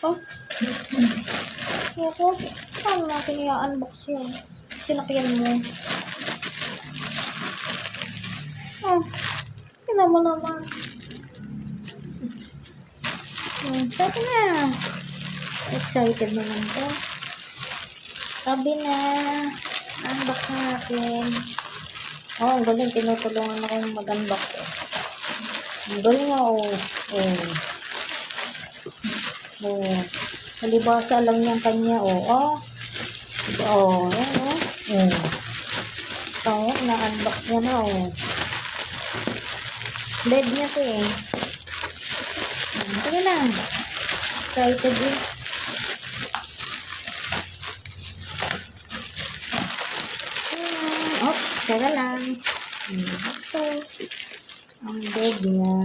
Oh. Ako, paano natin i-unbox yun? Sinakyan mo. Oh, tignan mo naman. Sabi na. Excited naman ko. Sabi na. Unbox na natin. Oh, ang galing. Tinutulungan na kayong mag-unbox. Ang galing nga, oh. Oh. Malibasa lang yung kanya, oh. Oh. Oh, yan, oh. Oh, na-unbox niya na, oh. Bed niya to, eh. Sige na. Excited, eh. Oops, teka lang. Ito. Ang bed niya.